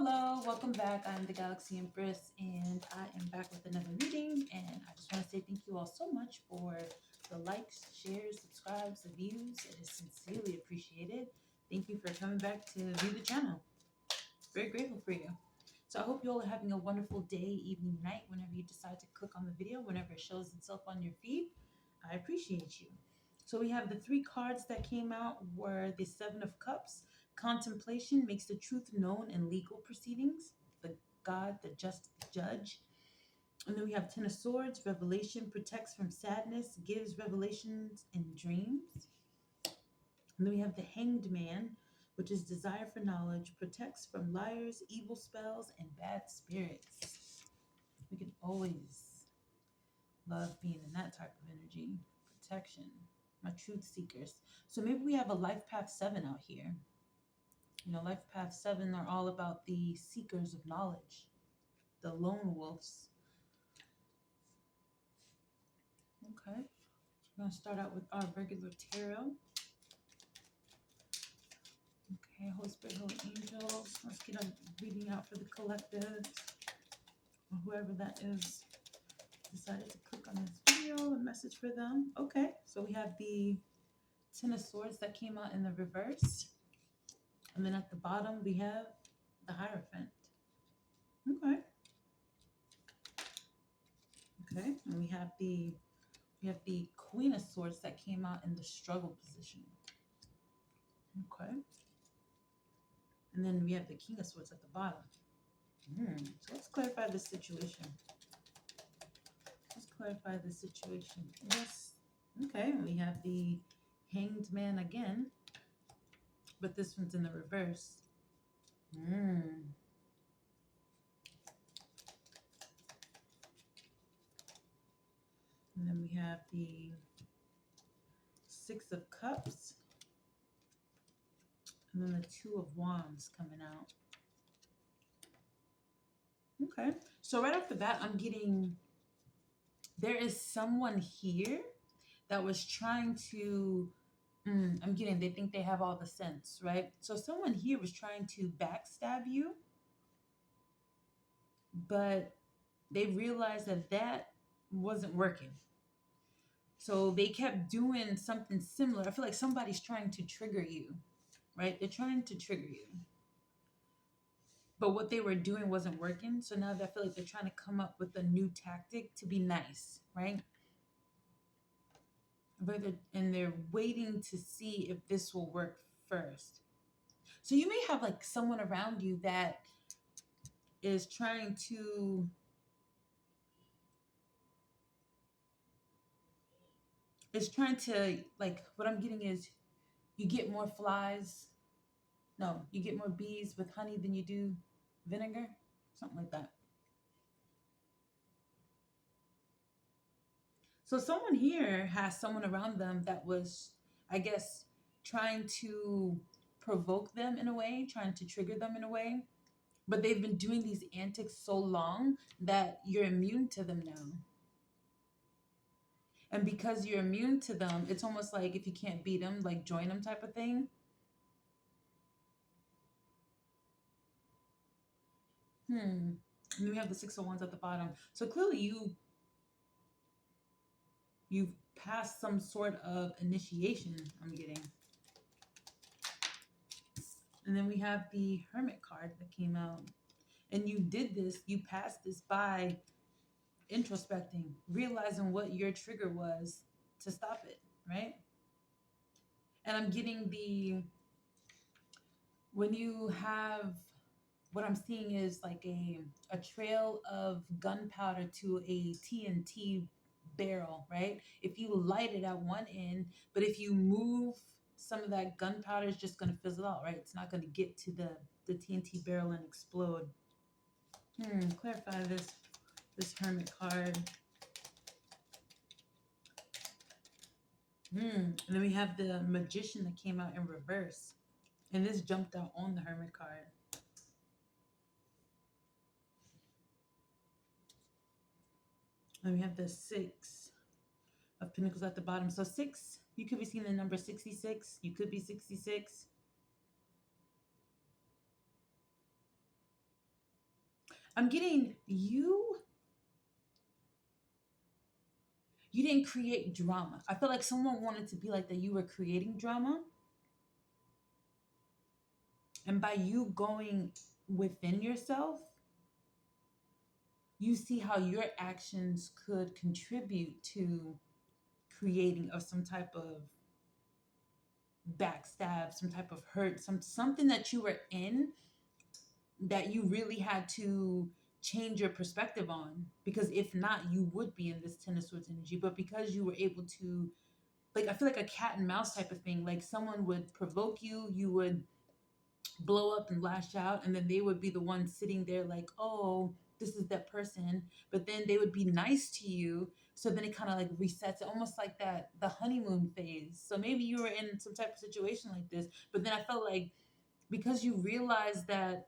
Hello, welcome back. I'm the Galaxy Empress, and I am back with another reading. And I just want to say thank you all so much for the likes, shares, subscribes, the views. It is sincerely appreciated. Thank you for coming back to view the channel. Very grateful for you. So I hope you all are having a wonderful day, evening, night, whenever you decide to click on the video, whenever it shows itself on your feed. I appreciate you. So we have the three cards that came out were the Seven of Cups. Contemplation makes the truth known in legal proceedings. The God, the just judge. And then we have Ten of Swords. Revelation protects from sadness, gives revelations in dreams. And then we have the Hanged Man, which is desire for knowledge, protects from liars, evil spells, and bad spirits. We can always love being in that type of energy. Protection. My truth seekers. So maybe we have a life path 7 out here. You know, life path 7 are all about the seekers of knowledge, the lone wolves. Okay, we're going to start out with our regular tarot. Okay, Holy Spirit, Holy Angels. Let's get a reading out for the collective, or whoever that is decided to click on this video, a message for them. Okay, so we have the Ten of Swords that came out in the reverse. And then at the bottom, we have the Hierophant. Okay. Okay, and we have the Queen of Swords that came out in the struggle position. Okay. And then we have the King of Swords at the bottom. So let's clarify the situation. Let's clarify the situation. Yes. Okay, we have the Hanged Man again, but this one's in the reverse. And then we have the Six of Cups. And then the Two of Wands coming out. Okay. So right off the bat, I'm getting, there is someone here that was trying to, I'm getting, they think they have all the sense, right? So someone here was trying to backstab you, but they realized that that wasn't working. So they kept doing something similar. I feel like somebody's trying to trigger you, right? They're trying to trigger you. But what they were doing wasn't working. So now I feel like they're trying to come up with a new tactic to be nice, right? And they're waiting to see if this will work first. So you may have like someone around you that is trying to like, what I'm getting is you get more flies. No, you get more bees with honey than you do vinegar. Something like that. So someone here has someone around them that was, I guess, trying to provoke them in a way, trying to trigger them in a way. But they've been doing these antics so long that you're immune to them now. And because you're immune to them, it's almost like if you can't beat them, like join them type of thing. And we have the Six of Wands at the bottom. So clearly you've passed some sort of initiation, I'm getting. And then we have the Hermit card that came out. And you did this, you passed this by introspecting, realizing what your trigger was to stop it, right? And I'm getting when you have, what I'm seeing is like a trail of gunpowder to a TNT barrel, right? If you light it at one end, but if you move some of that gunpowder, is just going to fizzle out, right? It's not going to get to the TNT barrel and explode. Clarify this Hermit card. And then we have the Magician that came out in reverse. And this jumped out on the Hermit card. And we have the Six of Pentacles at the bottom. So 6, you could be seeing the number 66. You could be 66. I'm getting you didn't create drama. I feel like someone wanted to be like that. You were creating drama. And by you going within yourself, you see how your actions could contribute to creating of some type of backstab, some type of hurt, something that you were in that you really had to change your perspective on, because if not, you would be in this Ten of Swords energy. But because you were able to, like, I feel like a cat and mouse type of thing, like someone would provoke you, you would blow up and lash out, and then they would be the one sitting there like, oh, this is that person, but then they would be nice to you, so then it kind of like resets it, almost like that, the honeymoon phase. So maybe you were in some type of situation like this, but then I felt like because you realize that,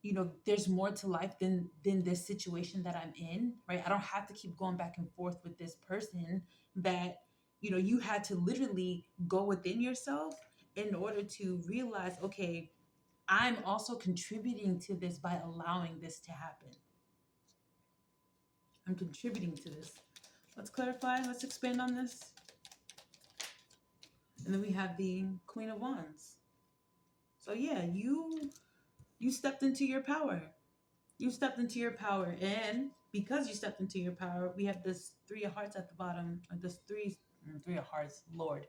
you know, there's more to life than this situation that I'm in, right? I don't have to keep going back and forth with this person. That, you know, you had to literally go within yourself in order to realize, okay, I'm also contributing to this by allowing this to happen. I'm contributing to this. Let's clarify, let's expand on this. And then we have the Queen of Wands. So yeah, you stepped into your power. You stepped into your power, and because you stepped into your power, we have this Three of Hearts at the bottom. Or this three of Hearts, Lord,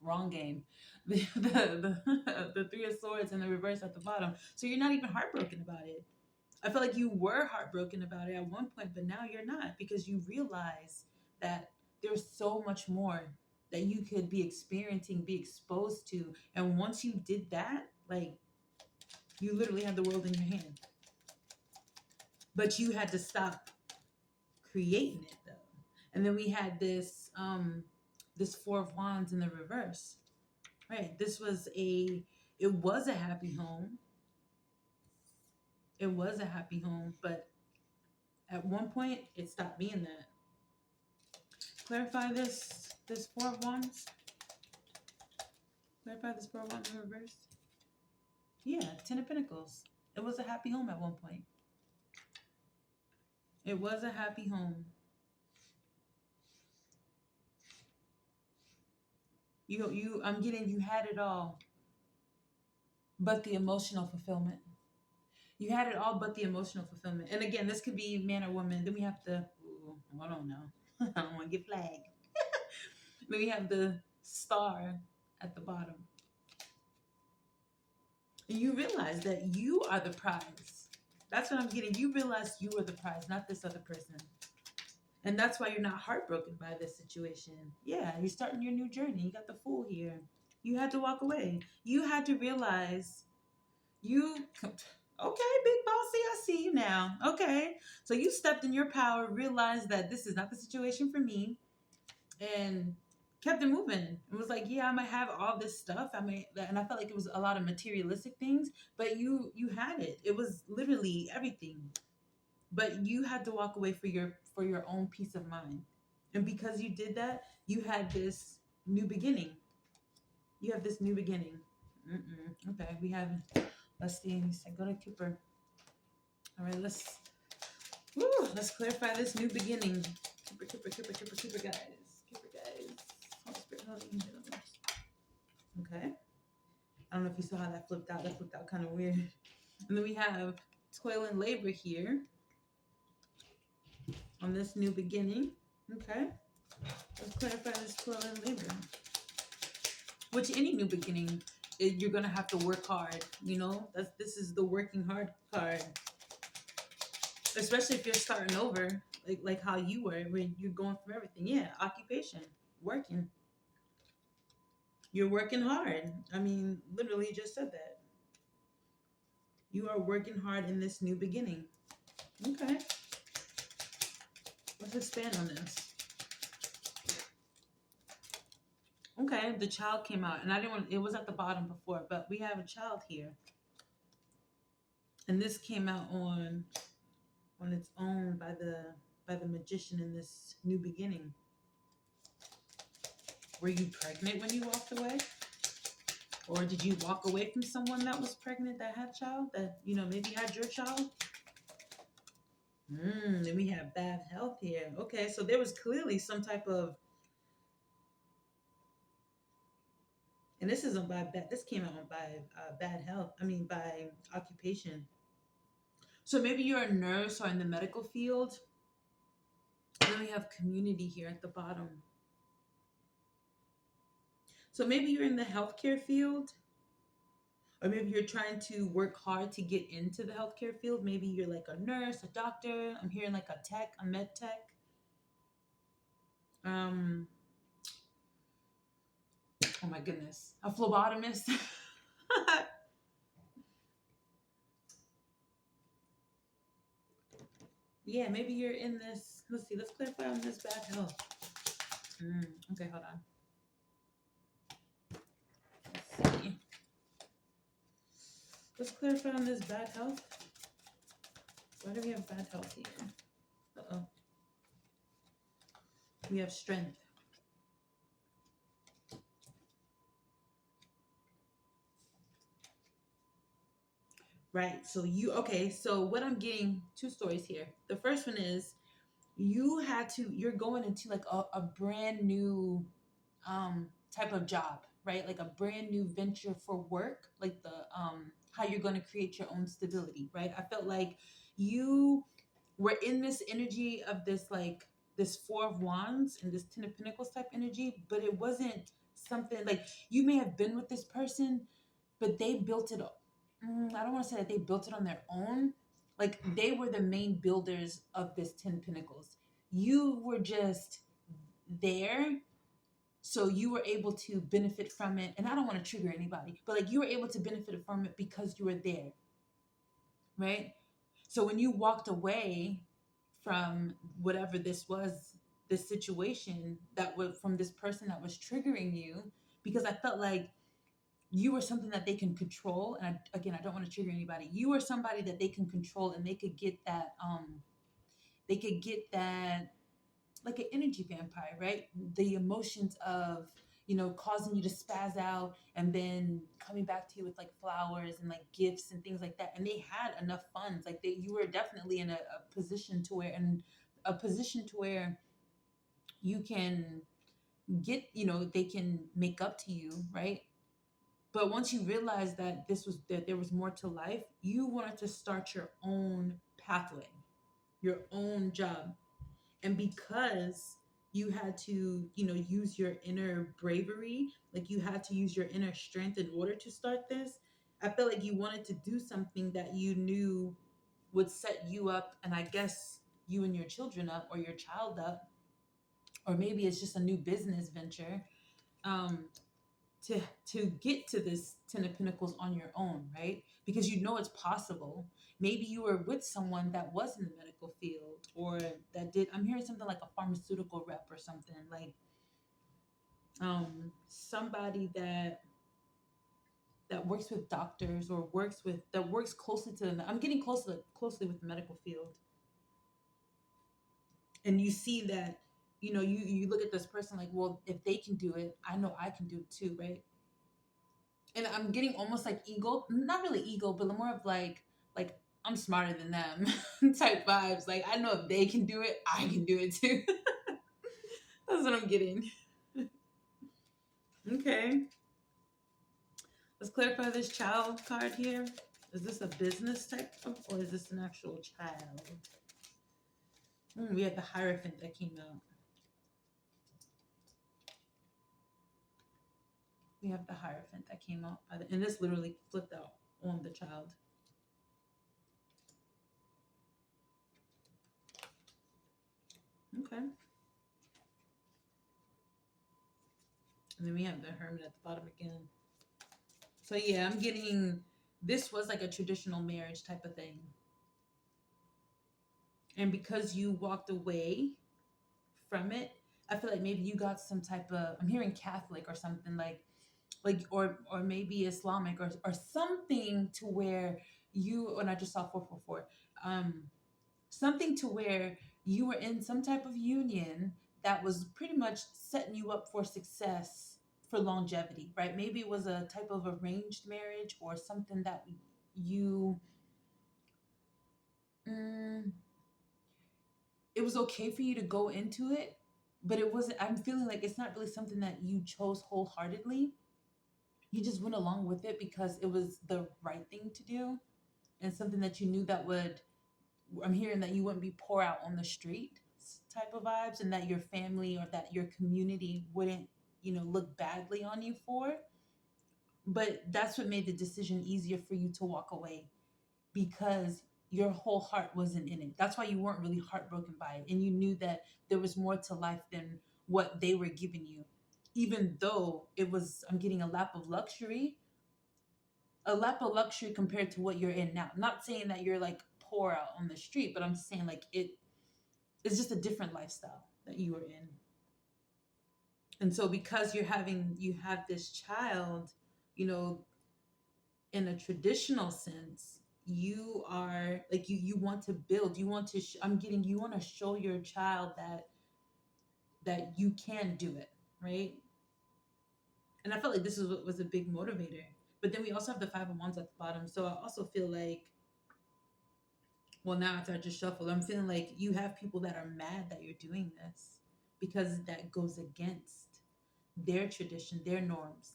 wrong game. The Three of Swords in the reverse at the bottom. So you're not even heartbroken about it. I feel like you were heartbroken about it at one point, but now you're not, because you realize that there's so much more that you could be experiencing, be exposed to. And once you did that, like, you literally had the world in your hand. But you had to stop creating it though. And then we had this this Four of Wands in the reverse. Right. It was a happy home. It was a happy home, but at one point it stopped being that. Clarify this Four of Wands. Clarify this Four of Wands in reverse. Yeah, Ten of Pentacles. It was a happy home at one point. It was a happy home. I'm getting, you had it all, but the emotional fulfillment. You had it all but the emotional fulfillment. And again, this could be man or woman. Then we have the, I don't know. I don't want to get flagged. Then we have the Star at the bottom. And you realize that you are the prize. That's what I'm getting. You realize you are the prize, not this other person. And that's why you're not heartbroken by this situation. Yeah, you're starting your new journey. You got the Fool here. You had to walk away. You had to realize okay, big bossy, I see you now. Okay. So you stepped in your power, realized that this is not the situation for me, and kept it moving. It was like, yeah, I might have all this stuff. And I felt like it was a lot of materialistic things, but you had it. It was literally everything. But you had to walk away for your own peace of mind. And because you did that, you had this new beginning. You have this new beginning. Okay, let's see. Go to Cooper. All right, let's clarify this new beginning. Cooper, guys. Holy Spirit, Holy Angels. Okay. I don't know if you saw how that flipped out. That flipped out kind of weird. And then we have toil and labor here on this new beginning. Okay. Let's clarify this toil and labor. Which any new beginning, you're going to have to work hard. You know, this is the working hard card. Especially if you're starting over, like how you were when you're going from everything. Yeah, occupation, working. You're working hard. I mean, literally just said that. You are working hard in this new beginning. Okay. Let's expand on this. Okay, the Child came out, and it was at the bottom before, but we have a Child here. And this came out on its own by the Magician in this new beginning. Were you pregnant when you walked away? Or did you walk away from someone that was pregnant, that had child, that, you know, maybe had your child? Then we have bad health here. Okay, so there was clearly some type of, and this isn't by bad. This came out by bad health. I mean, by occupation. So maybe you're a nurse or in the medical field. And then we have community here at the bottom. So maybe you're in the healthcare field, or maybe you're trying to work hard to get into the healthcare field. Maybe you're like a nurse, a doctor. I'm hearing like a tech, a med tech. Um, oh my goodness, a phlebotomist. Yeah, maybe you're in this. Let's see. Let's clarify on this bad health. Okay, hold on. Let's see. Let's clarify on this bad health. Why do we have bad health here? Uh-oh. We have strength. Right. So okay. So what I'm getting, two stories here. The first one is you're going into like a brand new type of job, right? Like a brand new venture for work, like the how you're going to create your own stability, right? I felt like you were in this energy of this like this four of wands and this ten of pentacles type energy, but it wasn't something like you may have been with this person, but they built it up. I don't want to say that they built it on their own. Like they were the main builders of this 10 pentacles. You were just there, so you were able to benefit from it. And I don't want to trigger anybody, but like you were able to benefit from it because you were there, right? So when you walked away from whatever this was, this situation that was from this person that was triggering you, because I felt like you were something that they can control. And again, I don't want to trigger anybody. You were somebody that they can control, and they could get that like an energy vampire, right? The emotions of, causing you to spaz out and then coming back to you with like flowers and like gifts and things like that. And they had enough funds. Like you were definitely in a position to where, and a position to where you can get, they can make up to you, right? But once you realized that there was more to life, you wanted to start your own pathway, your own job. And because you had to, use your inner bravery, like you had to use your inner strength in order to start this, I felt like you wanted to do something that you knew would set you up, and I guess you and your children up, or your child up, or maybe it's just a new business venture. Um, to to get to this 10 of pentacles on your own, right? Because you know it's possible. Maybe you were with someone that was in the medical field, or that did, I'm hearing something like a pharmaceutical rep or something, like somebody that works with doctors, or works closely to them. I'm getting closely with the medical field. And you see that, you look at this person like, well, if they can do it, I know I can do it too, right? And I'm getting almost like ego, not really ego, but more of like I'm smarter than them type vibes. Like I know if they can do it, I can do it too. That's what I'm getting. Okay, let's clarify this child card here. Is this a business type of, or is this an actual child? We had the Hierophant that came out. We have the Hierophant that came out, and this literally flipped out on the child. Okay. And then we have the Hermit at the bottom again. So yeah, I'm getting, this was like a traditional marriage type of thing. And because you walked away from it, I feel like maybe you got some type of, I'm hearing Catholic or something, or maybe Islamic, or something to where you, and I just saw 444, something to where you were in some type of union that was pretty much setting you up for success, for longevity, right? Maybe it was a type of arranged marriage, or something that you, mm, it was okay for you to go into it, but it wasn't, I'm feeling like it's not really something that you chose wholeheartedly. You just went along with it because it was the right thing to do, and something that you knew that would, I'm hearing that you wouldn't be pour out on the street type of vibes, and that your family or that your community wouldn't, look badly on you for. But that's what made the decision easier for you to walk away, because your whole heart wasn't in it. That's why you weren't really heartbroken by it. And you knew that there was more to life than what they were giving you. Even though it was, I'm getting a lap of luxury compared to what you're in now. Not saying that you're like poor out on the street, but I'm just saying like it's just a different lifestyle that you were in. And so because you have this child, you know, in a traditional sense, you are like, you want to build, you want to I'm getting, you want to show your child that you can do it, right? And I felt like this is what was a big motivator. But then we also have the five of wands at the bottom, so I also feel like, well, now after I just shuffled, I'm feeling like you have people that are mad that you're doing this, because that goes against their tradition, their norms.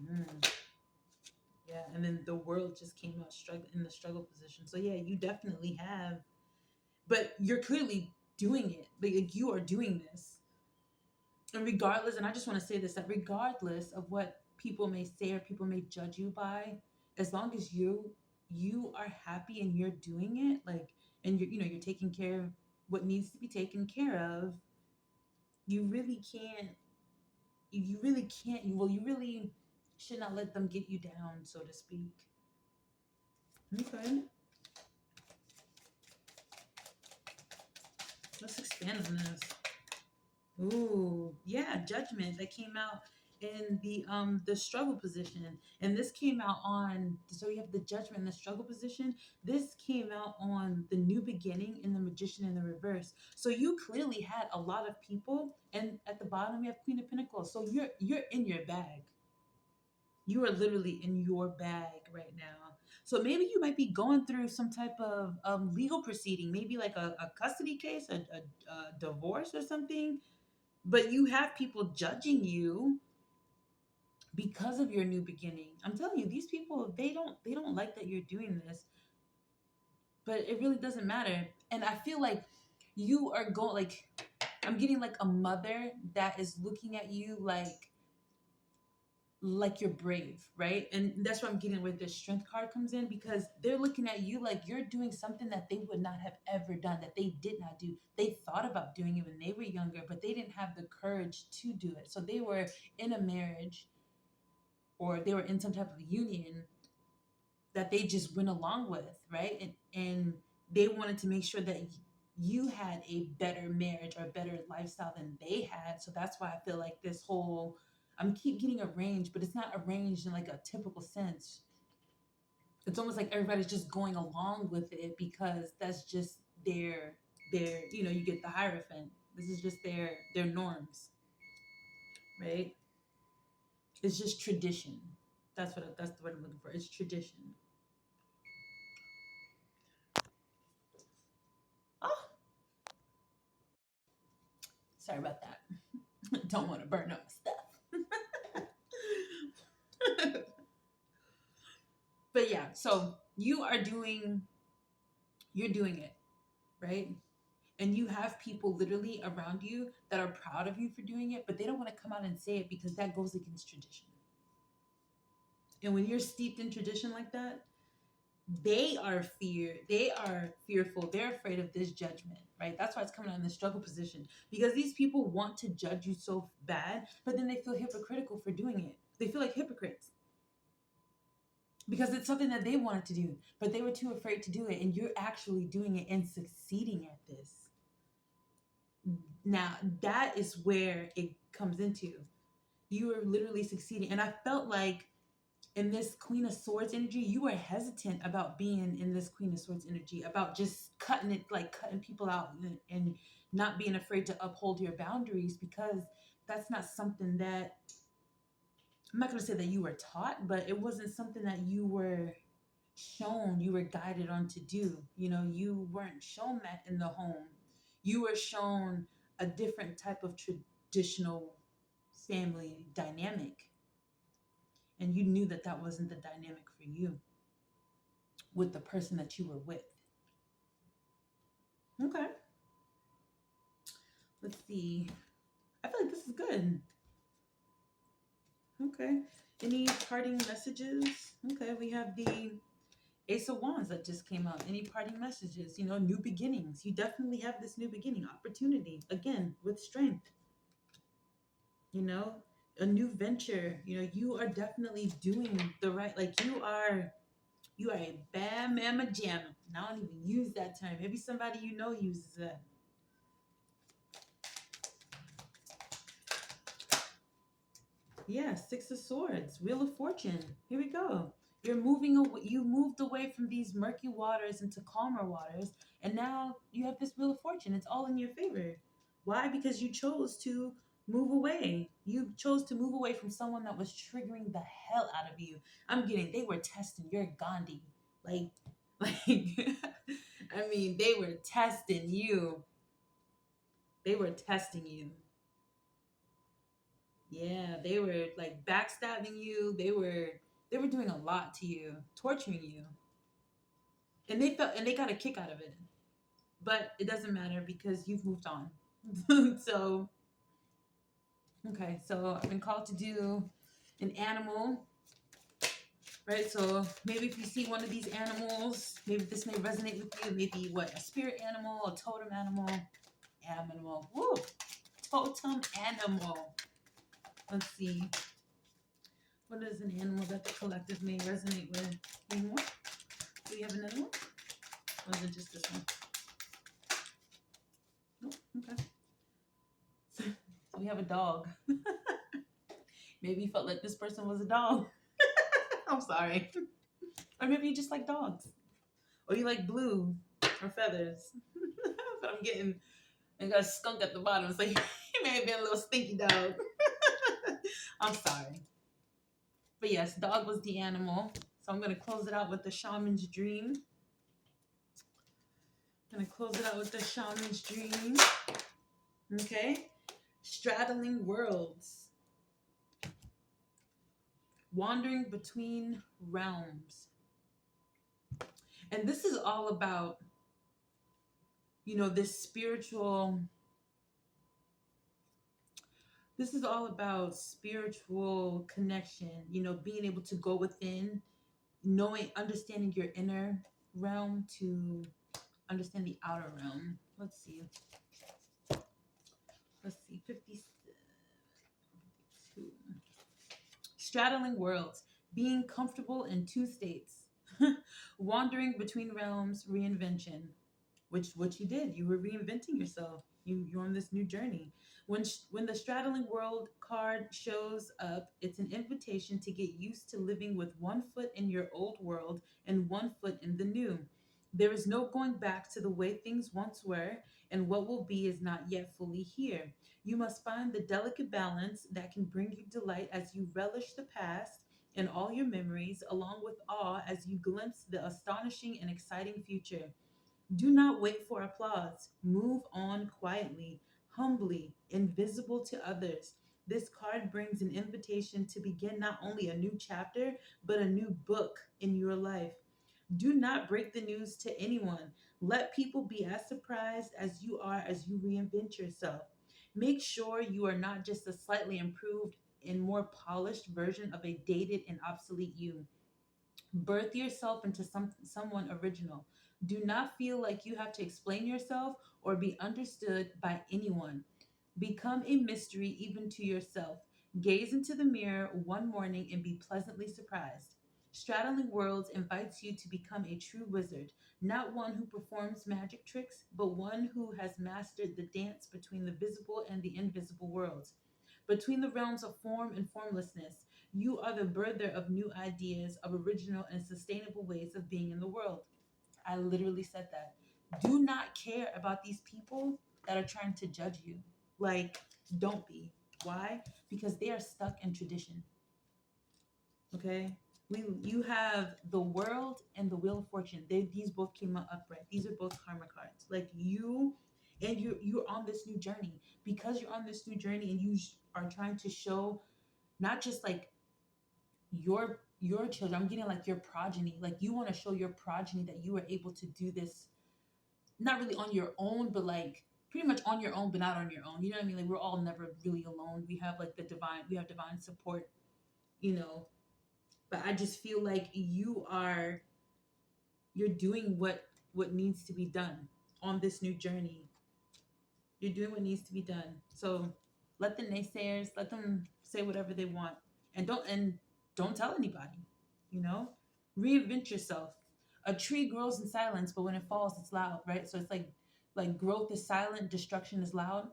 Mm. Yeah, and then the world just came out in the struggle position. So yeah, you definitely have, but you're clearly doing it. Like you are doing this, and regardless. And I just want to say this: that regardless of what people may say or people may judge you by, as long as you are happy and you're doing it, like, and you're taking care of what needs to be taken care of, you really can't. You really can't. You really should not let them get you down, so to speak. Okay. Let's expand on this. Ooh, yeah, judgment that came out in the struggle position. And this came out on, so you have the judgment and the struggle position. This came out on the new beginning in the magician in the reverse. So you clearly had a lot of people, and at the bottom you have Queen of Pentacles. So you're in your bag. You are literally in your bag right now. So maybe you might be going through some type of legal proceeding, maybe like a custody case, a divorce or something. But you have people judging you because of your new beginning. I'm telling you, these people, they don't like that you're doing this, but it really doesn't matter. And I feel like you are going, like, I'm getting like a mother that is looking at you like you're brave, right? And that's what I'm getting where the strength card comes in, because they're looking at you like you're doing something that they would not have ever done, that they did not do. They thought about doing it when they were younger, but they didn't have the courage to do it. So they were in a marriage, or they were in some type of union that they just went along with, right? And they wanted to make sure that you had a better marriage or a better lifestyle than they had. So that's why I feel like this whole, I'm keep getting arranged, but it's not arranged in like a typical sense. It's almost like everybody's just going along with it because that's just their you get the Hierophant. This is just their norms, right? It's just tradition. That's the word I'm looking for. It's tradition. Oh, sorry about that. Don't want to burn up stuff. But yeah, so you're doing it, right? And you have people literally around you that are proud of you for doing it, but they don't want to come out and say it because that goes against tradition. And when you're steeped in tradition like that, they are fearful, they're afraid of this judgment, right? That's why it's coming out in the struggle position, because these people want to judge you so bad, but then they feel hypocritical for doing it. They feel like hypocrites because it's something that they wanted to do, but they were too afraid to do it, and you're actually doing it and succeeding at this. Now that is where it comes into, you are literally succeeding. And I felt like in this Queen of Swords energy, you were hesitant about being in this Queen of Swords energy, about just cutting it, like cutting people out, and not being afraid to uphold your boundaries, because that's not something that, I'm not going to say that you were taught, but it wasn't something that you were shown, you were guided on to do. You know, you weren't shown that in the home. You were shown a different type of traditional family dynamic. And you knew that that wasn't the dynamic for you with the person that you were with. Okay, let's see. I feel like this is good. Okay. Any parting messages? Okay, we have the Ace of Wands that just came out. Any parting messages? You know, new beginnings. You definitely have this new beginning, opportunity, again, with strength. You know, a new venture. You know, you are definitely doing the right, like you are a bad mama jamma. And I don't even use that term. Maybe somebody you know uses that. Yeah, Six of Swords, Wheel of Fortune. Here we go. You're moving away. You moved away from these murky waters into calmer waters, and now you have this Wheel of Fortune. It's all in your favor. Why? Because you chose to move away. You chose to move away from someone that was triggering the hell out of you. I'm getting. They were testing your Gandhi, like, like. I mean, they were testing you. They were testing you. Yeah, they were like backstabbing you. They were doing a lot to you, torturing you. And they got a kick out of it. But it doesn't matter because you've moved on. So, okay, so I've been called to do an animal, right? So maybe if you see one of these animals, maybe this may resonate with you. Maybe what, a spirit animal, a totem animal, animal. Woo! Totem animal. Let's see. What is an animal that the collective may resonate with? Any more? Do we have another one? Or is it just this one? Nope. Okay. So we have a dog. Maybe you felt like this person was a dog. I'm sorry. Or maybe you just like dogs. Or you like blue or feathers. But I'm getting, I got a skunk at the bottom. So he may have been a little stinky dog. I'm sorry. But yes, dog was the animal. So I'm going to close it out with the shaman's dream. I'm going to close it out with the shaman's dream. Okay. Straddling worlds. Wandering between realms. And this is all about, you know, this is all about spiritual connection, you know, being able to go within, knowing, understanding your inner realm to understand the outer realm. Let's see. 52. Straddling worlds, being comfortable in two states, wandering between realms, reinvention, which what you did. You were reinventing yourself. You're on this new journey. When the straddling world card shows up, it's an invitation to get used to living with one foot in your old world and one foot in the new. There is no going back to the way things once were, and what will be is not yet fully here. You must find the delicate balance that can bring you delight as you relish the past and all your memories, along with awe as you glimpse the astonishing and exciting future. Do not wait for applause. Move on quietly, humbly, invisible to others. This card brings an invitation to begin not only a new chapter, but a new book in your life. Do not break the news to anyone. Let people be as surprised as you are as you reinvent yourself. Make sure you are not just a slightly improved and more polished version of a dated and obsolete you. Birth yourself into someone original. Do not feel like you have to explain yourself or be understood by anyone. Become a mystery even to yourself. Gaze into the mirror one morning and be pleasantly surprised. Straddling Worlds invites you to become a true wizard, not one who performs magic tricks, but one who has mastered the dance between the visible and the invisible worlds. Between the realms of form and formlessness, you are the birther of new ideas, of original and sustainable ways of being in the world. I literally said that. Do not care about these people that are trying to judge you. Like, don't be. Why? Because they are stuck in tradition. Okay? You have the world and the wheel of fortune. These both came out upright. These are both karma cards. Like you, and you're on this new journey, because you're on this new journey, and are trying to show not just like your children. I'm getting like your progeny. Like you want to show your progeny that you were able to do this, not really on your own, but like pretty much on your own, but not on your own. You know what I mean? Like we're all never really alone. We have like we have divine support, you know. But I just feel like you're doing what needs to be done on this new journey. You're doing what needs to be done. So let the naysayers, let them say whatever they want, and don't tell anybody. You know, reinvent yourself. A tree grows in silence, but when it falls, it's loud, right? So it's like growth is silent, destruction is loud.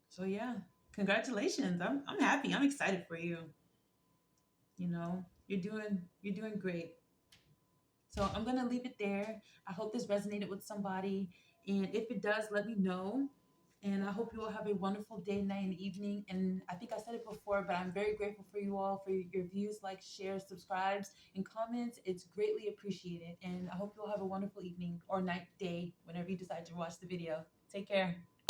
So yeah, congratulations. I'm happy. I'm excited for you. You know, you're doing great. So I'm gonna leave it there. I hope this resonated with somebody, and if it does, let me know. And I hope you all have a wonderful day, night, and evening. And I think I said it before, but I'm very grateful for you all for your views, likes, shares, subscribes, and comments. It's greatly appreciated. And I hope you all have a wonderful evening or night, day, whenever you decide to watch the video. Take care.